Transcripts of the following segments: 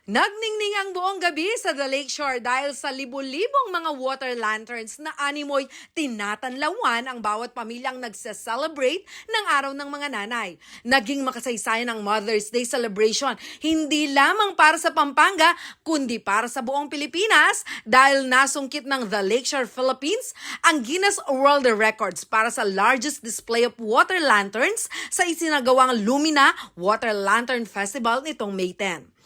Nagningning ang buong gabi sa The Lakeshore dahil sa libo-libong mga water lanterns na animoy tinatanlawan ang bawat pamilyang nagse-celebrate ng araw ng mga nanay. Naging makasaysayan ang Mother's Day celebration, hindi lamang para sa Pampanga, kundi para sa buong Pilipinas dahil nasungkit ng The Lakeshore Philippines ang Guinness World Records para sa largest display of water lanterns sa isinagawang Lumina Water Lantern Festival nitong May 10.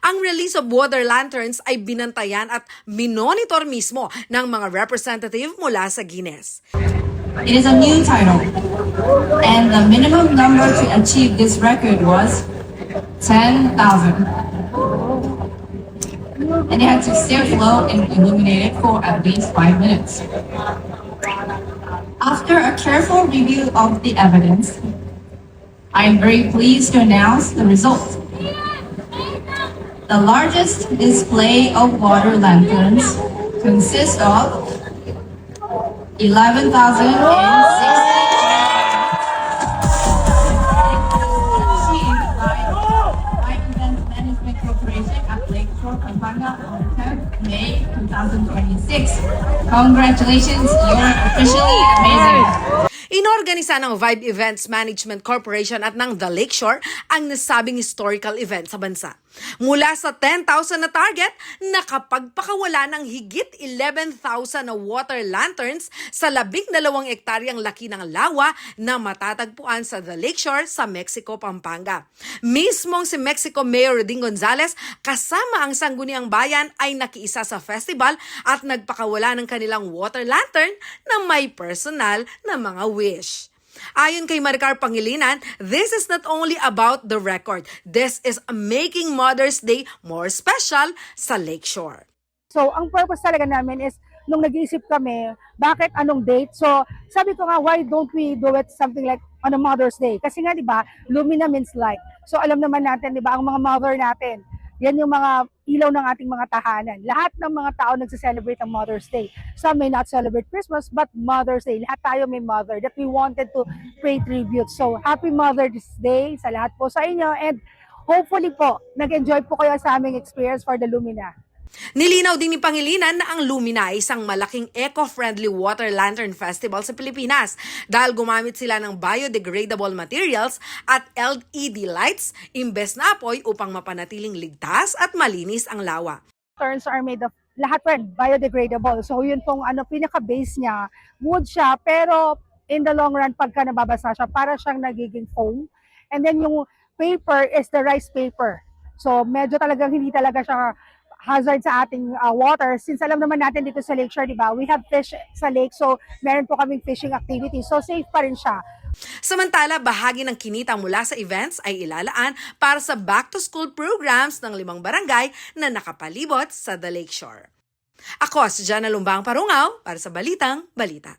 Ang release of water lanterns ay binantayan at minonitor mismo ng mga representative mula sa Guinness. It is a new title, and the minimum number to achieve this record was 10,000. And it had to stay afloat and illuminated for at least 5 minutes. After a careful review of the evidence, I am very pleased to announce the result. The largest display of water lanterns consists of 11,060 by Event Management Corporation at Lakeshore, Pampanga on 10th May 2026. Congratulations, you're officially amazing. Inorganisa ng Vibe Events Management Corporation at ng The Lakeshore ang nasabing historical event sa bansa. Mula sa 10,000 na target, nakapagpakawala ng higit 11,000 na water lanterns sa 12 ektaryang laki ng lawa na matatagpuan sa The Lakeshore sa Mexico, Pampanga. Mismong si Mexico Mayor Roding Gonzales kasama ang sangguniang bayan ay nakiisa sa festival at nagpakawala ng kanilang water lantern na may personal na mga wish. Ayon kay Maricar Pangilinan, this is not only about the record. This is making Mother's Day more special sa Lakeshore. So, ang purpose talaga namin is, nung nag-iisip kami, bakit anong date? So, sabi ko nga, why don't we do it something like on a Mother's Day? Kasi nga, di ba, Lumina means light. So, alam naman natin, di ba, ang mga mother natin, yan yung mga ilaw ng ating mga tahanan. Lahat ng mga tao nagse-celebrate ang Mother's Day. Some may not celebrate Christmas, but Mother's Day. Lahat tayo may mother that we wanted to pay tribute. So, happy Mother's Day sa lahat po sa inyo. And hopefully po, nag-enjoy po kayo sa aming experience for the Lumina. Nilinaw din ni Pangilinan na ang Lumina ay isang malaking eco-friendly water lantern festival sa Pilipinas dahil gumamit sila ng biodegradable materials at LED lights imbes na apoy upang mapanatiling ligtas at malinis ang lawa. Lanterns are made of lahat po biodegradable. So yun pong pinaka-base niya, wood siya, pero in the long run, pagka nababasa siya, para siyang nagiging foam. And then yung paper is the rice paper. So medyo talagang hindi talaga siya hazard sa ating water. Since alam naman natin dito sa Lakeshore, di ba, we have fish sa lake, so meron po kaming fishing activity. So safe pa rin siya. Samantala, bahagi ng kinita mula sa events ay ilalaan para sa back-to-school programs ng 5 barangay na nakapalibot sa The Lakeshore. Ako si Jana Lumbang Parungaw para sa Balitang Balita.